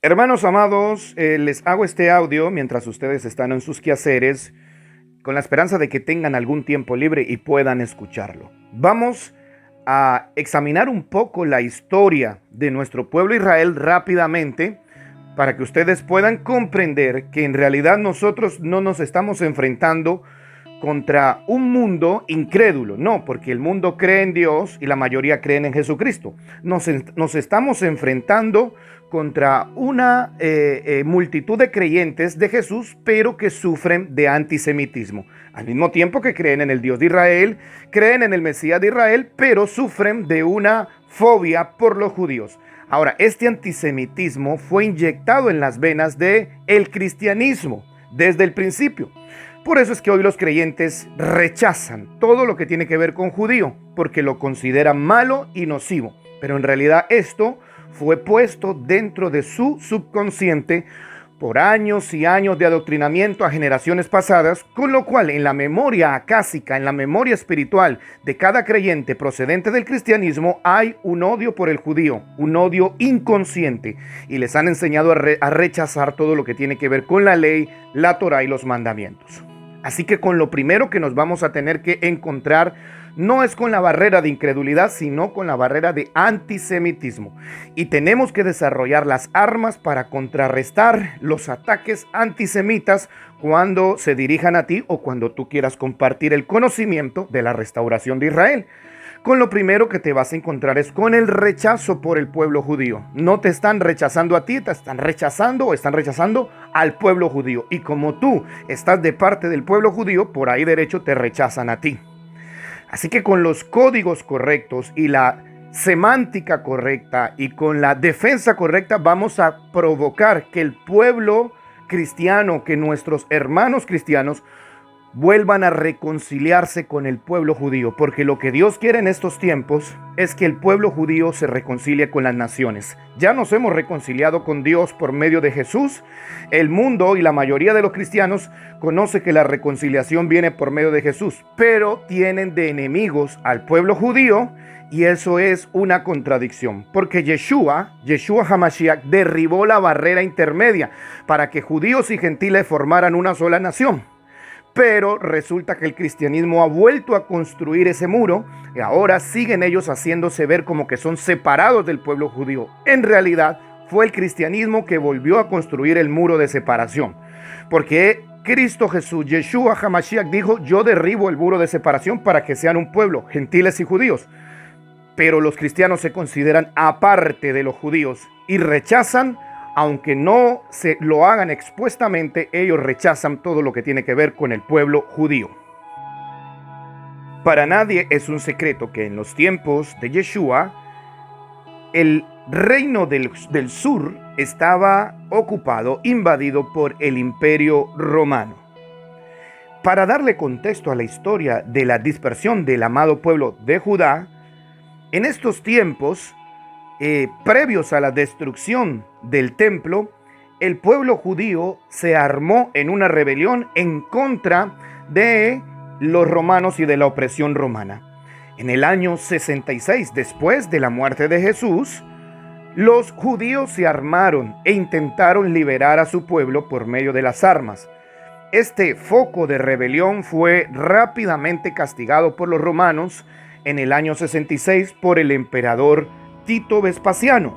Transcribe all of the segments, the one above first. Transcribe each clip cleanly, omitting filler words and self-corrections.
Hermanos amados, les hago este audio mientras ustedes están en sus quehaceres, con la esperanza de que tengan algún tiempo libre y puedan escucharlo. Vamos a examinar un poco la historia de nuestro pueblo Israel rápidamente, para que ustedes puedan comprender que en realidad nosotros no nos estamos enfrentando contra un mundo incrédulo, no, porque el mundo cree en Dios y la mayoría creen en Jesucristo. Nos estamos enfrentando contra una multitud de creyentes de Jesús, pero que sufren de antisemitismo. Al mismo tiempo que creen en el Dios de Israel, creen en el Mesías de Israel, pero sufren de una fobia por los judíos. Ahora, este antisemitismo fue inyectado en las venas del cristianismo desde el principio. Por eso es que hoy los creyentes rechazan todo lo que tiene que ver con judío, porque lo consideran malo y nocivo. Pero en realidad esto fue puesto dentro de su subconsciente por años y años de adoctrinamiento a generaciones pasadas, con lo cual en la memoria acásica, en la memoria espiritual de cada creyente procedente del cristianismo, hay un odio por el judío, un odio inconsciente, y les han enseñado a rechazar todo lo que tiene que ver con la ley, la Torá y los mandamientos. Así que con lo primero que nos vamos a tener que encontrar no es con la barrera de incredulidad, sino con la barrera de antisemitismo. Y tenemos que desarrollar las armas para contrarrestar los ataques antisemitas cuando se dirijan a ti o cuando tú quieras compartir el conocimiento de la restauración de Israel. Con lo primero que te vas a encontrar es con el rechazo por el pueblo judío. No te están rechazando a ti, te están rechazando al pueblo judío. Y como tú estás de parte del pueblo judío, por ahí derecho te rechazan a ti. Así que con los códigos correctos y la semántica correcta y con la defensa correcta vamos a provocar que el pueblo cristiano, que nuestros hermanos cristianos vuelvan a reconciliarse con el pueblo judío, porque lo que Dios quiere en estos tiempos es que el pueblo judío se reconcilie con las naciones. Ya nos hemos reconciliado con Dios por medio de Jesús. El mundo y la mayoría de los cristianos conoce que la reconciliación viene por medio de Jesús, pero tienen de enemigos al pueblo judío, y eso es una contradicción, porque Yeshua HaMashiach derribó la barrera intermedia para que judíos y gentiles formaran una sola nación. Pero resulta que el cristianismo ha vuelto a construir ese muro y ahora siguen ellos haciéndose ver como que son separados del pueblo judío. En realidad fue el cristianismo que volvió a construir el muro de separación, porque Cristo Jesús, Yeshua HaMashiach, dijo: yo derribo el muro de separación para que sean un pueblo, gentiles y judíos. Pero los cristianos se consideran aparte de los judíos y rechazan. Aunque no se lo hagan expuestamente, ellos rechazan todo lo que tiene que ver con el pueblo judío. Para nadie es un secreto que en los tiempos de Yeshua, el reino del sur estaba ocupado, invadido por el Imperio Romano. Para darle contexto a la historia de la dispersión del amado pueblo de Judá, en estos tiempos, previos a la destrucción del templo, el pueblo judío se armó en una rebelión en contra de los romanos y de la opresión romana. En el año 66, después de la muerte de Jesús, los judíos se armaron e intentaron liberar a su pueblo por medio de las armas. Este foco de rebelión fue rápidamente castigado por los romanos en el año 66 por el emperador Tito Vespasiano.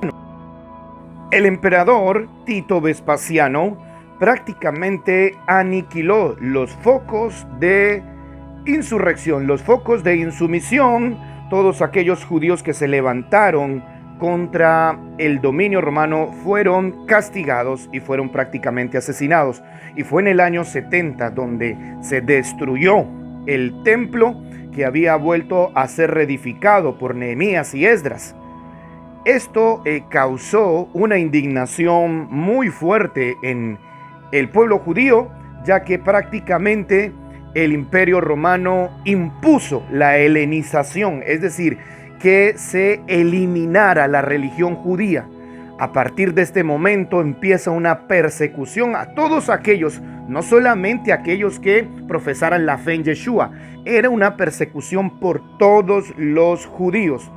El emperador Tito Vespasiano prácticamente aniquiló los focos de insurrección, los focos de insumisión, todos aquellos judíos que se levantaron contra el dominio romano fueron castigados y fueron prácticamente asesinados. Y fue en el año 70 donde se destruyó el templo que había vuelto a ser reedificado por Nehemías y Esdras. Esto causó una indignación muy fuerte en el pueblo judío, ya que prácticamente el Imperio Romano impuso la helenización, es decir, que se eliminara la religión judía. A partir de este momento empieza una persecución a todos aquellos, no solamente aquellos que profesaran la fe en Yeshua, era una persecución por todos los judíos.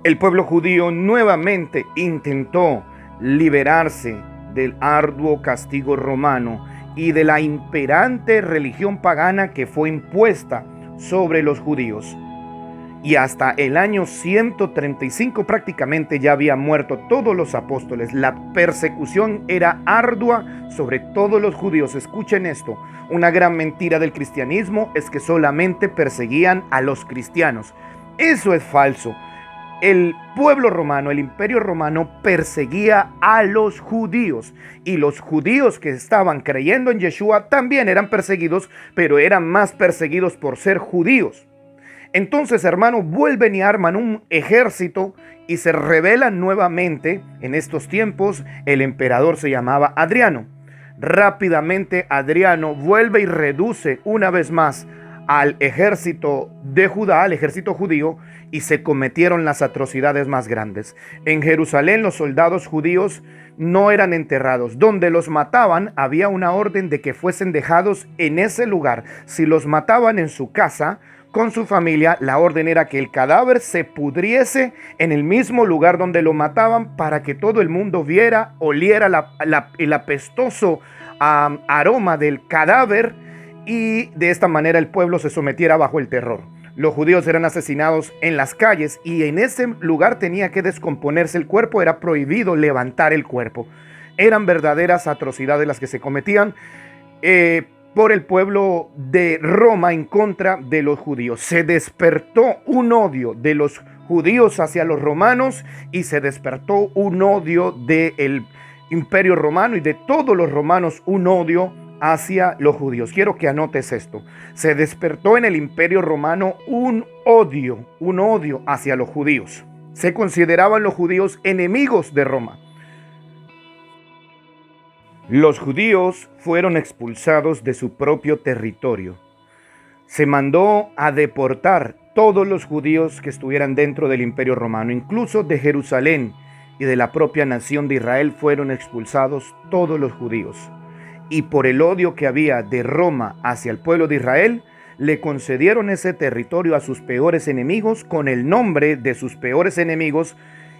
El pueblo judío nuevamente intentó liberarse del arduo castigo romano y de la imperante religión pagana que fue impuesta sobre los judíos. Y hasta el año 135 prácticamente ya habían muerto todos los apóstoles. La persecución era ardua sobre todos los judíos. Escuchen esto, una gran mentira del cristianismo es que solamente perseguían a los cristianos. Eso es falso. El pueblo romano, el imperio romano perseguía a los judíos, y los judíos que estaban creyendo en Yeshua también eran perseguidos, pero eran más perseguidos por ser judíos. Entonces, hermanos, vuelven y arman un ejército y se rebelan nuevamente. En estos tiempos, el emperador se llamaba Adriano. Rápidamente, Adriano vuelve y reduce una vez más al ejército de Judá, al ejército judío, y se cometieron las atrocidades más grandes. En Jerusalén, los soldados judíos no eran enterrados. Donde los mataban, había una orden de que fuesen dejados en ese lugar. Si los mataban en su casa, con su familia, la orden era que el cadáver se pudriese en el mismo lugar donde lo mataban, para que todo el mundo viera, oliera el apestoso aroma del cadáver, y de esta manera el pueblo se sometiera bajo el terror. Los judíos eran asesinados en las calles, y en ese lugar tenía que descomponerse el cuerpo. Era prohibido levantar el cuerpo. Eran verdaderas atrocidades las que se cometían por el pueblo de Roma en contra de los judíos. Se despertó un odio de los judíos hacia los romanos, y se despertó un odio del imperio romano y de todos los romanos, un odio hacia los judíos. Quiero que anotes esto. Se despertó en el imperio romano un odio hacia los judíos. Se consideraban los judíos enemigos de Roma. Los judíos fueron expulsados de su propio territorio. Se mandó a deportar todos los judíos que estuvieran dentro del imperio romano, incluso de Jerusalén y de la propia nación de Israel fueron expulsados todos los judíos. Y por el odio que había de Roma hacia el pueblo de Israel, le concedieron ese territorio a sus peores enemigos con el nombre de sus peores enemigos,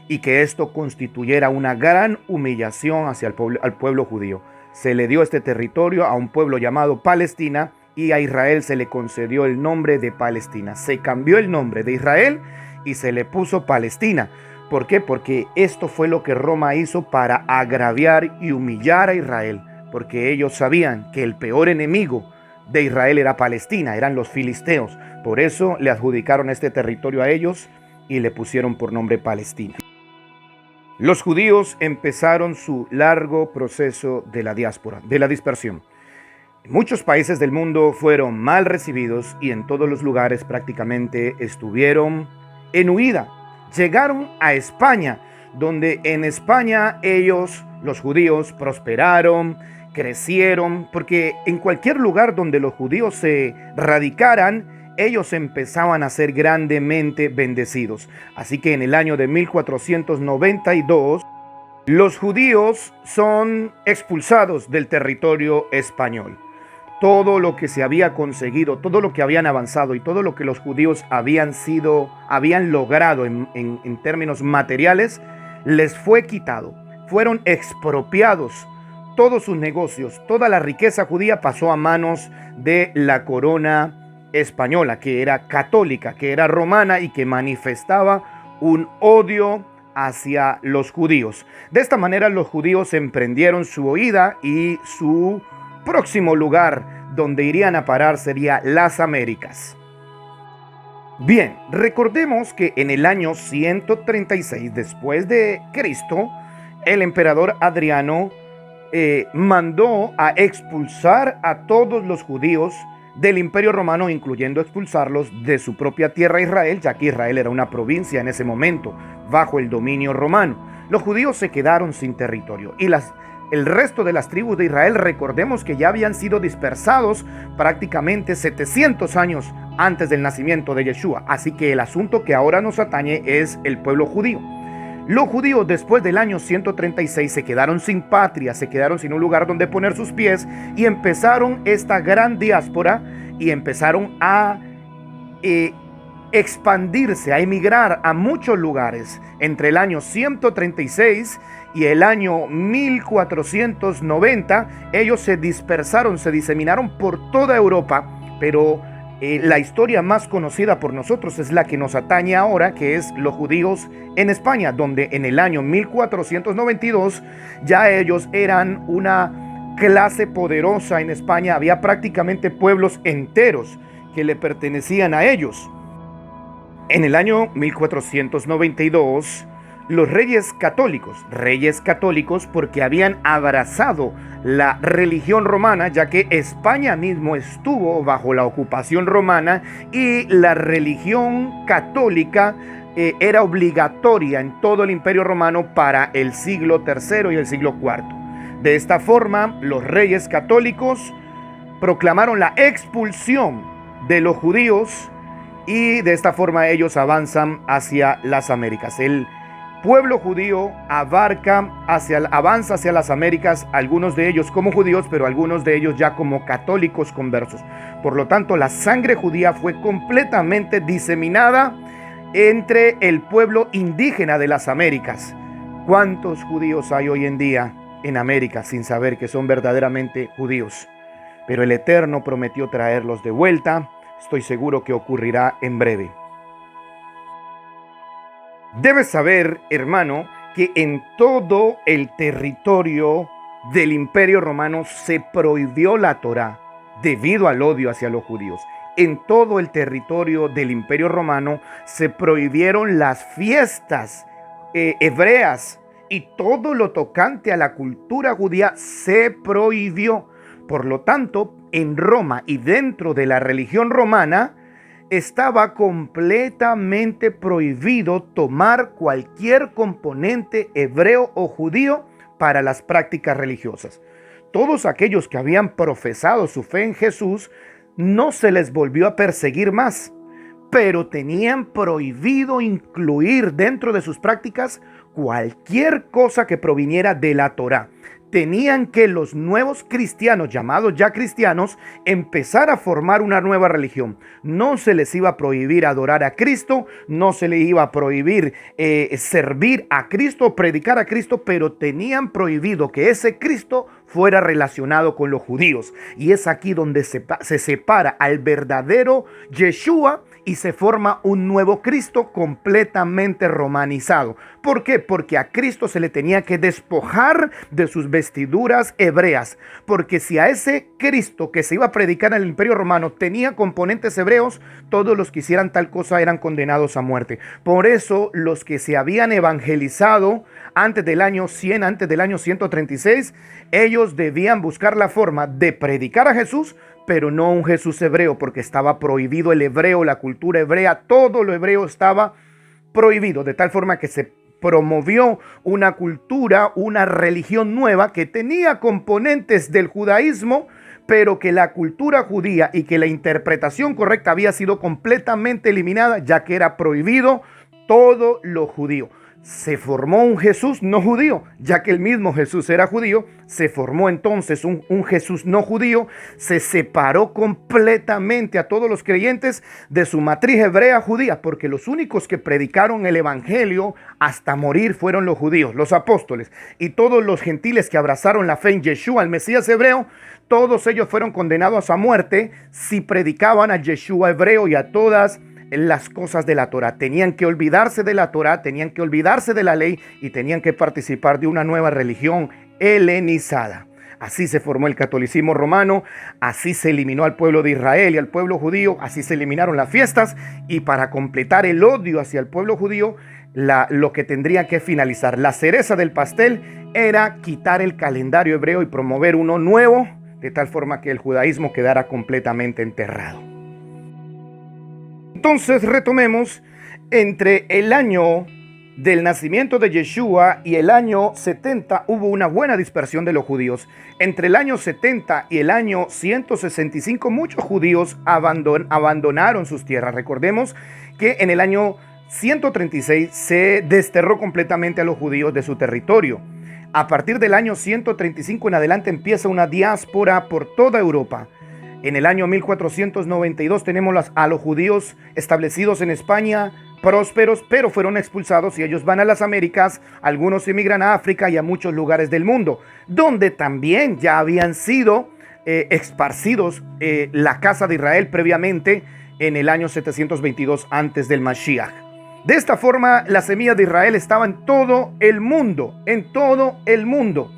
y que esto constituyera una gran humillación hacia al pueblo judío. Se le dio este territorio a un pueblo llamado Palestina, y a Israel se le concedió el nombre de Palestina. Se cambió el nombre de Israel y se le puso Palestina. ¿Por qué? Porque esto fue lo que Roma hizo para agraviar y humillar a Israel, porque ellos sabían que el peor enemigo de Israel era Palestina, eran los filisteos. Por eso le adjudicaron este territorio a ellos y le pusieron por nombre Palestina. Los judíos empezaron su largo proceso de la diáspora, de la dispersión. En muchos países del mundo fueron mal recibidos, y en todos los lugares prácticamente estuvieron en huida. Llegaron a España, donde en España ellos, los judíos, prosperaron, crecieron, porque en cualquier lugar donde los judíos se radicaran, ellos empezaban a ser grandemente bendecidos. Así que en el año de 1492, los judíos son expulsados del territorio español. Todo lo que se había conseguido, todo lo que habían avanzado y todo lo que los judíos habían logrado en términos materiales, les fue quitado. Fueron expropiados todos sus negocios. Toda la riqueza judía pasó a manos de la corona española, que era católica, que era romana y que manifestaba un odio hacia los judíos. De esta manera los judíos emprendieron su huida, y su próximo lugar donde irían a parar sería las Américas. Bien, recordemos que en el año 136 después de Cristo, el emperador Adriano mandó a expulsar a todos los judíos del imperio romano, incluyendo expulsarlos de su propia tierra Israel, ya que Israel era una provincia en ese momento bajo el dominio romano. Los judíos se quedaron sin territorio, y el resto de las tribus de Israel, recordemos que ya habían sido dispersados prácticamente 700 años antes del nacimiento de Yeshua. Así que el asunto que ahora nos atañe es el pueblo judío. Los judíos, después del año 136, se quedaron sin patria, se quedaron sin un lugar donde poner sus pies, y empezaron esta gran diáspora, y empezaron a expandirse, a emigrar a muchos lugares. Entre el año 136 y el año 1490, ellos se dispersaron, se diseminaron por toda Europa, pero la historia más conocida por nosotros es la que nos atañe ahora, que es los judíos en España, donde en el año 1492 ya ellos eran una clase poderosa en España. Había prácticamente pueblos enteros que le pertenecían a ellos. En el año 1492, los reyes católicos porque habían abrazado la religión romana, ya que España mismo estuvo bajo la ocupación romana y la religión católica era obligatoria en todo el Imperio Romano para el siglo III y el siglo IV. De esta forma, los reyes católicos proclamaron la expulsión de los judíos y de esta forma ellos avanzan hacia las Américas. El pueblo judío avanza hacia las Américas, algunos de ellos como judíos, pero algunos de ellos ya como católicos conversos. Por lo tanto, la sangre judía fue completamente diseminada entre el pueblo indígena de las Américas. ¿Cuántos judíos hay hoy en día en América sin saber que son verdaderamente judíos? Pero el Eterno prometió traerlos de vuelta. Estoy seguro que ocurrirá en breve. Debes saber, hermano, que en todo el territorio del Imperio Romano se prohibió la Torá debido al odio hacia los judíos. En todo el territorio del Imperio Romano se prohibieron las fiestas hebreas y todo lo tocante a la cultura judía se prohibió. Por lo tanto, en Roma y dentro de la religión romana estaba completamente prohibido tomar cualquier componente hebreo o judío para las prácticas religiosas. Todos aquellos que habían profesado su fe en Jesús no se les volvió a perseguir más, pero tenían prohibido incluir dentro de sus prácticas cualquier cosa que proviniera de la Torá. Tenían que los nuevos cristianos, llamados ya cristianos, empezar a formar una nueva religión. No se les iba a prohibir adorar a Cristo, no se les iba a prohibir servir a Cristo, predicar a Cristo, pero tenían prohibido que ese Cristo fuera relacionado con los judíos. Y es aquí donde se separa al verdadero Yeshua y se forma un nuevo Cristo completamente romanizado. ¿Por qué? Porque a Cristo se le tenía que despojar de sus vestiduras hebreas. Porque si a ese Cristo que se iba a predicar en el Imperio Romano tenía componentes hebreos, todos los que hicieran tal cosa eran condenados a muerte. Por eso los que se habían evangelizado antes del año 100, antes del año 136, ellos debían buscar la forma de predicar a Jesús, pero no un Jesús hebreo, porque estaba prohibido el hebreo, la cultura hebrea, todo lo hebreo estaba prohibido, de tal forma que se promovió una cultura, una religión nueva que tenía componentes del judaísmo, pero que la cultura judía y que la interpretación correcta había sido completamente eliminada, ya que era prohibido todo lo judío. Se formó un Jesús no judío, ya que el mismo Jesús era judío. Se formó entonces un Jesús no judío. Se separó completamente a todos los creyentes de su matriz hebrea judía, porque los únicos que predicaron el evangelio hasta morir fueron los judíos, los apóstoles, y todos los gentiles que abrazaron la fe en Yeshua, el Mesías hebreo. Todos ellos fueron condenados a muerte si predicaban a Yeshua hebreo y a todas las cosas de la Torá. Tenían que olvidarse de la Torá, tenían que olvidarse de la ley y tenían que participar de una nueva religión helenizada. Así se formó el catolicismo romano, así se eliminó al pueblo de Israel y al pueblo judío, así se eliminaron las fiestas, y para completar el odio hacia el pueblo judío, lo que tendría que finalizar, la cereza del pastel, era quitar el calendario hebreo y promover uno nuevo, de tal forma que el judaísmo quedara completamente enterrado. Entonces retomemos, entre el año del nacimiento de Yeshua y el año 70 hubo una buena dispersión de los judíos. Entre el año 70 y el año 165 muchos judíos abandonaron sus tierras. Recordemos que en el año 136 se desterró completamente a los judíos de su territorio. A partir del año 135 en adelante empieza una diáspora por toda Europa. En el año 1492 tenemos a los judíos establecidos en España, prósperos, pero fueron expulsados y ellos van a las Américas, algunos emigran a África y a muchos lugares del mundo, donde también ya habían sido esparcidos la casa de Israel previamente en el año 722 antes del Mashiach. De esta forma, la semilla de Israel estaba en todo el mundo, en todo el mundo.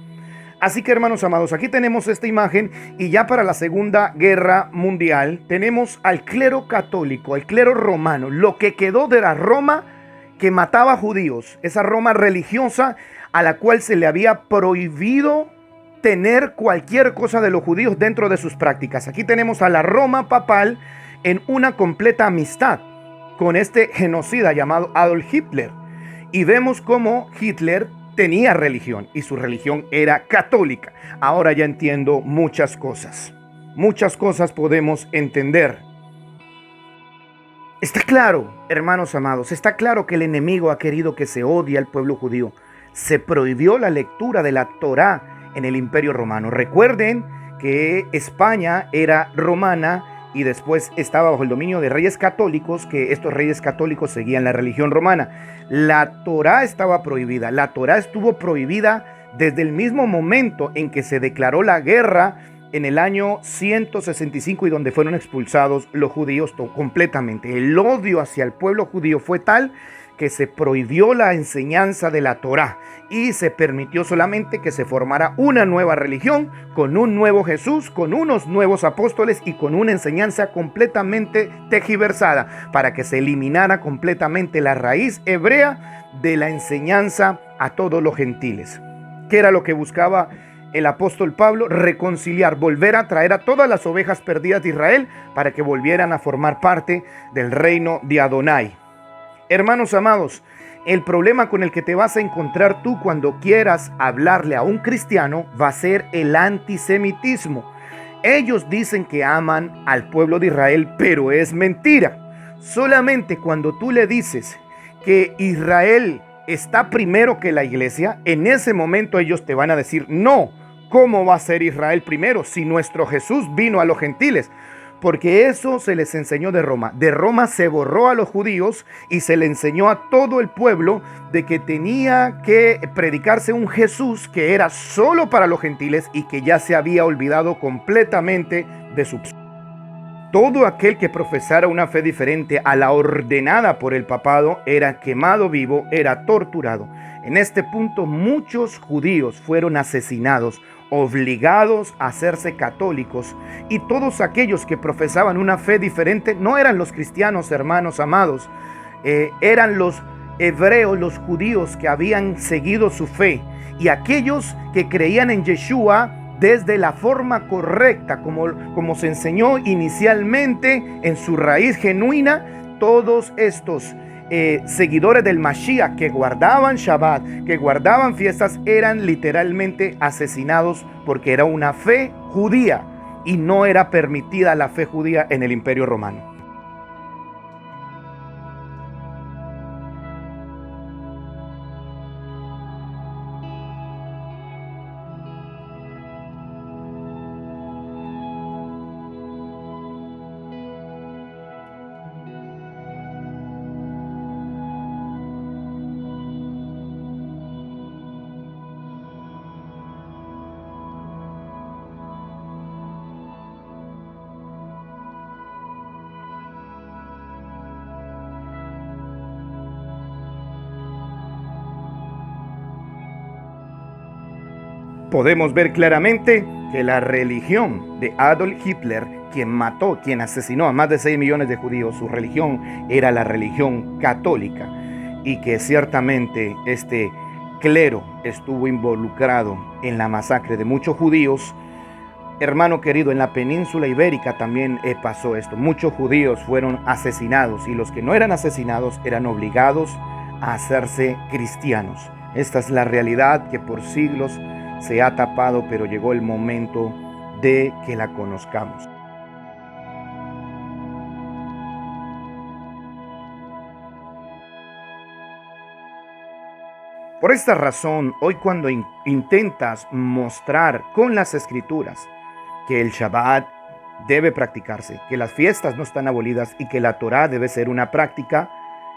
Así que, hermanos amados, aquí tenemos esta imagen y ya para la Segunda Guerra Mundial tenemos al clero católico, el clero romano, lo que quedó de la Roma que mataba judíos, esa Roma religiosa a la cual se le había prohibido tener cualquier cosa de los judíos dentro de sus prácticas. Aquí tenemos a la Roma papal en una completa amistad con este genocida llamado Adolf Hitler. Y vemos cómo Hitler tenía religión y su religión era católica. Ahora ya entiendo muchas cosas. Muchas cosas podemos entender. Está claro, hermanos amados, está claro que el enemigo ha querido que se odie al pueblo judío. Se prohibió la lectura de la Torá en el Imperio Romano. Recuerden que España era romana y después estaba bajo el dominio de reyes católicos, que estos reyes católicos seguían la religión romana. La Torá estaba prohibida. La Torá estuvo prohibida desde el mismo momento en que se declaró la guerra en el año 165 y donde fueron expulsados los judíos completamente. El odio hacia el pueblo judío fue tal que se prohibió la enseñanza de la Torá y se permitió solamente que se formara una nueva religión con un nuevo Jesús, con unos nuevos apóstoles y con una enseñanza completamente tergiversada para que se eliminara completamente la raíz hebrea de la enseñanza a todos los gentiles. ¿Qué era lo que buscaba el apóstol Pablo? Reconciliar, volver a traer a todas las ovejas perdidas de Israel para que volvieran a formar parte del reino de Adonai. Hermanos amados, el problema con el que te vas a encontrar tú cuando quieras hablarle a un cristiano va a ser el antisemitismo. Ellos dicen que aman al pueblo de Israel, pero es mentira. Solamente cuando tú le dices que Israel está primero que la iglesia, en ese momento ellos te van a decir, no, ¿cómo va a ser Israel primero si nuestro Jesús vino a los gentiles? Porque eso se les enseñó de Roma. De Roma se borró a los judíos y se le enseñó a todo el pueblo de que tenía que predicarse un Jesús que era solo para los gentiles y que ya se había olvidado completamente de su... Todo aquel que profesara una fe diferente a la ordenada por el papado era quemado vivo, era torturado. En este punto muchos judíos fueron asesinados, obligados a hacerse católicos, y todos aquellos que profesaban una fe diferente no eran los cristianos, hermanos amados, eran los hebreos, los judíos que habían seguido su fe, y aquellos que creían en Yeshua desde la forma correcta, como se enseñó inicialmente en su raíz genuina. Todos estos seguidores del Mashiach que guardaban Shabbat, que guardaban fiestas, eran literalmente asesinados porque era una fe judía y no era permitida la fe judía en el Imperio Romano. Podemos ver claramente que la religión de Adolf Hitler, quien mató, quien asesinó a más de 6 millones de judíos, su religión era la religión católica, y que ciertamente este clero estuvo involucrado en la masacre de muchos judíos. Hermano querido, en la península ibérica también pasó esto. Muchos judíos fueron asesinados y los que no eran asesinados eran obligados a hacerse cristianos. Esta es la realidad que por siglos se ha tapado, pero llegó el momento de que la conozcamos. Por esta razón, hoy cuando intentas mostrar con las escrituras que el Shabbat debe practicarse, que las fiestas no están abolidas y que la Torá debe ser una práctica,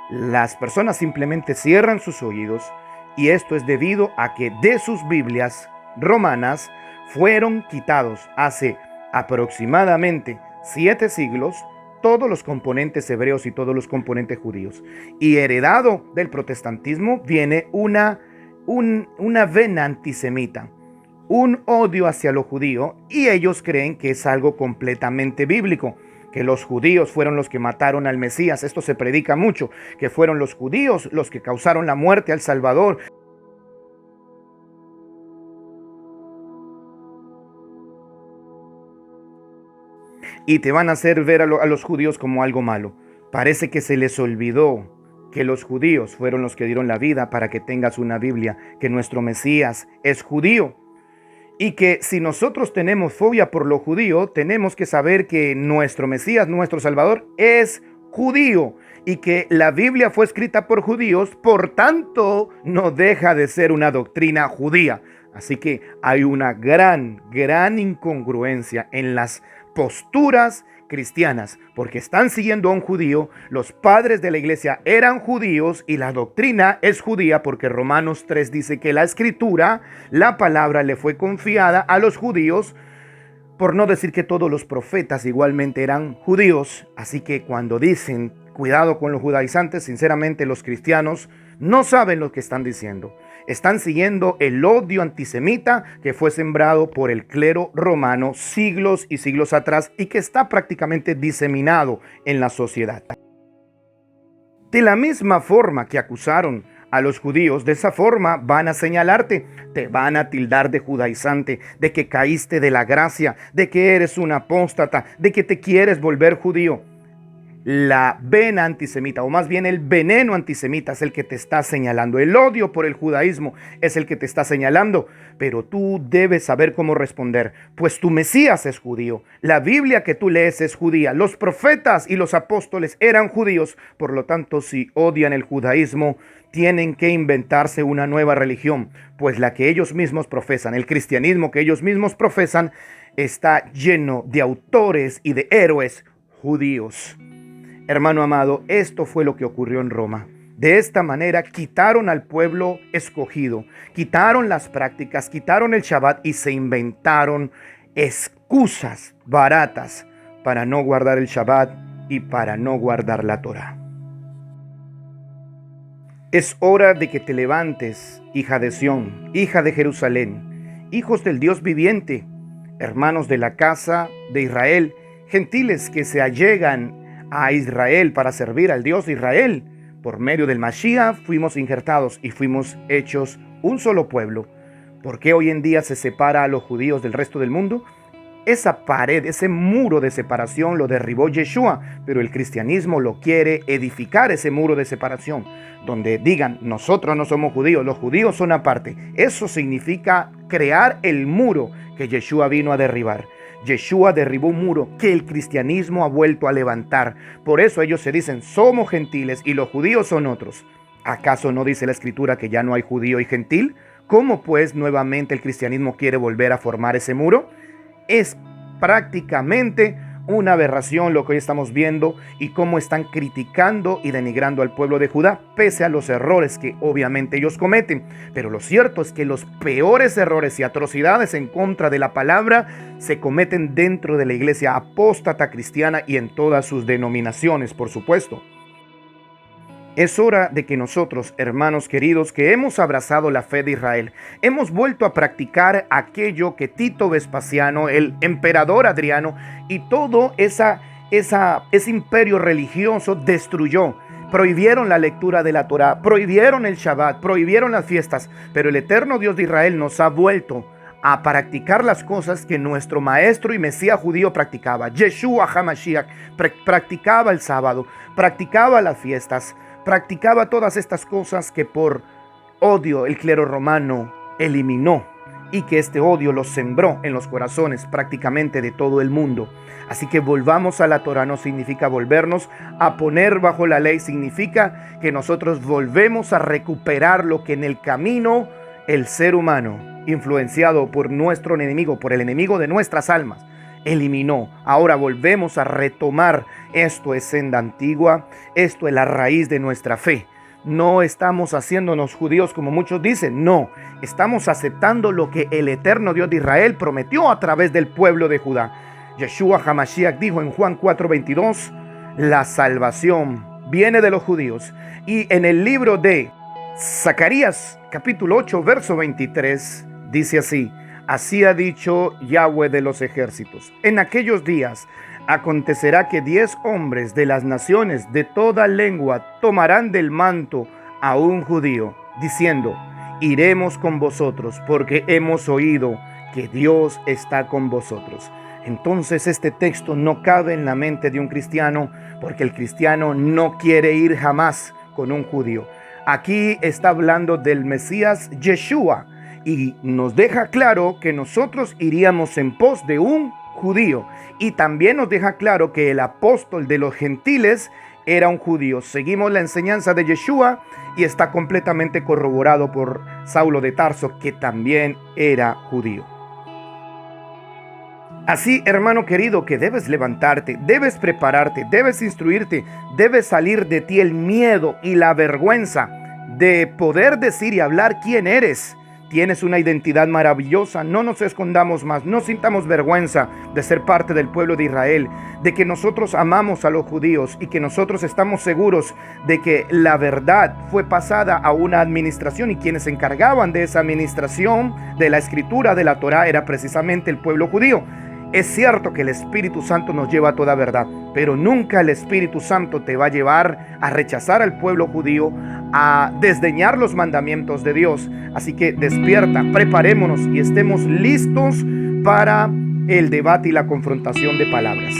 las personas simplemente cierran sus oídos, y esto es debido a que de sus Biblias romanas fueron quitados hace aproximadamente 7 siglos todos los componentes hebreos y todos los componentes judíos. Y heredado del protestantismo viene una vena antisemita, un odio hacia lo judío, y ellos creen que es algo completamente bíblico, que los judíos fueron los que mataron al Mesías. Esto se predica mucho, que fueron los judíos los que causaron la muerte al Salvador. Y te van a hacer ver a los judíos como algo malo. Parece que se les olvidó que los judíos fueron los que dieron la vida para que tengas una Biblia, que nuestro Mesías es judío. Y que si nosotros tenemos fobia por lo judío, tenemos que saber que nuestro Mesías, nuestro Salvador, es judío. Y que la Biblia fue escrita por judíos, por tanto, no deja de ser una doctrina judía. Así que hay una gran incongruencia en las posturas cristianas, porque están siguiendo a un judío, los padres de la iglesia eran judíos y la doctrina es judía, porque Romanos 3 dice que la escritura, la palabra, le fue confiada a los judíos, por no decir que todos los profetas igualmente eran judíos. Así que cuando dicen cuidado con los judaizantes, sinceramente los cristianos no saben lo que están diciendo. Están siguiendo el odio antisemita que fue sembrado por el clero romano siglos y siglos atrás y que está prácticamente diseminado en la sociedad. De la misma forma que acusaron a los judíos, de esa forma van a señalarte, te van a tildar de judaizante, de que caíste de la gracia, de que eres un apóstata, de que te quieres volver judío. La vena antisemita, o más bien el veneno antisemita, es el que te está señalando. El odio por el judaísmo es el que te está señalando. Pero tú debes saber cómo responder, pues tu Mesías es judío. La Biblia que tú lees es judía. Los profetas y los apóstoles eran judíos. Por lo tanto, si odian el judaísmo, tienen que inventarse una nueva religión, pues la que ellos mismos profesan, el cristianismo que ellos mismos profesan, está lleno de autores y de héroes judíos. Hermano amado, esto fue lo que ocurrió en Roma. De esta manera quitaron al pueblo escogido, quitaron las prácticas, quitaron el Shabbat y se inventaron excusas baratas para no guardar el Shabbat y para no guardar la Torá. Es hora de que te levantes, hija de Sión, hija de Jerusalén, hijos del Dios viviente, hermanos de la casa de Israel, gentiles que se allegan a Israel para servir al Dios de Israel. Por medio del Mashiach fuimos injertados y fuimos hechos un solo pueblo. ¿Por qué hoy en día se separa a los judíos del resto del mundo? Esa pared, ese muro de separación lo derribó Yeshua, pero el cristianismo lo quiere edificar, ese muro de separación, donde digan, nosotros no somos judíos, los judíos son aparte. Eso significa crear el muro que Yeshua vino a derribar. Yeshua derribó un muro que el cristianismo ha vuelto a levantar. Por eso ellos se dicen, somos gentiles y los judíos son otros. ¿Acaso no dice la escritura que ya no hay judío y gentil? ¿Cómo pues nuevamente el cristianismo quiere volver a formar ese muro? Es prácticamente una aberración lo que hoy estamos viendo y cómo están criticando y denigrando al pueblo de Judá, pese a los errores que obviamente ellos cometen. Pero lo cierto es que los peores errores y atrocidades en contra de la palabra se cometen dentro de la iglesia apóstata cristiana y en todas sus denominaciones, por supuesto. Es hora de que nosotros, hermanos queridos, que hemos abrazado la fe de Israel, hemos vuelto a practicar aquello que Tito Vespasiano, el emperador Adriano y todo ese imperio religioso destruyó. Prohibieron la lectura de la Torá, prohibieron el Shabbat, prohibieron las fiestas, pero el eterno Dios de Israel nos ha vuelto a practicar las cosas que nuestro maestro y Mesías judío practicaba. Yeshua HaMashiach practicaba el sábado, practicaba las fiestas, practicaba todas estas cosas que por odio el clero romano eliminó y que este odio lo sembró en los corazones prácticamente de todo el mundo. Así que volvamos a la Torá no significa volvernos a poner bajo la ley, significa que nosotros volvemos a recuperar lo que en el camino el ser humano, influenciado por nuestro enemigo, por el enemigo de nuestras almas, eliminó. Ahora volvemos a retomar. Esto es senda antigua, esto es la raíz de nuestra fe. No estamos haciéndonos judíos como muchos dicen, no, estamos aceptando lo que el eterno Dios de Israel prometió a través del pueblo de Judá. Yeshua HaMashiach dijo en Juan 4:22, la salvación viene de los judíos. Y en el libro de Zacarías capítulo 8 verso 23 dice así: así ha dicho Yahweh de los ejércitos, en aquellos días acontecerá que 10 hombres de las naciones de toda lengua tomarán del manto a un judío, diciendo, iremos con vosotros, porque hemos oído que Dios está con vosotros. Entonces este texto no cabe en la mente de un cristiano, porque el cristiano no quiere ir jamás con un judío. Aquí está hablando del Mesías Yeshua y nos deja claro que nosotros iríamos en pos de un judío, y también nos deja claro que el apóstol de los gentiles era un judío. Seguimos la enseñanza de Yeshua y está completamente corroborado por Saulo de Tarso, que también era judío. Así, hermano querido, que debes levantarte, debes prepararte, debes instruirte, debes salir de ti el miedo y la vergüenza de poder decir y hablar quién eres. Tienes una identidad maravillosa, no nos escondamos más, no sintamos vergüenza de ser parte del pueblo de Israel, de que nosotros amamos a los judíos y que nosotros estamos seguros de que la verdad fue pasada a una administración, y quienes se encargaban de esa administración de la escritura de la Torá era precisamente el pueblo judío. Es cierto que el Espíritu Santo nos lleva a toda verdad, pero nunca el Espíritu Santo te va a llevar a rechazar al pueblo judío, a desdeñar los mandamientos de Dios. Así que despierta, preparémonos y estemos listos para el debate y la confrontación de palabras.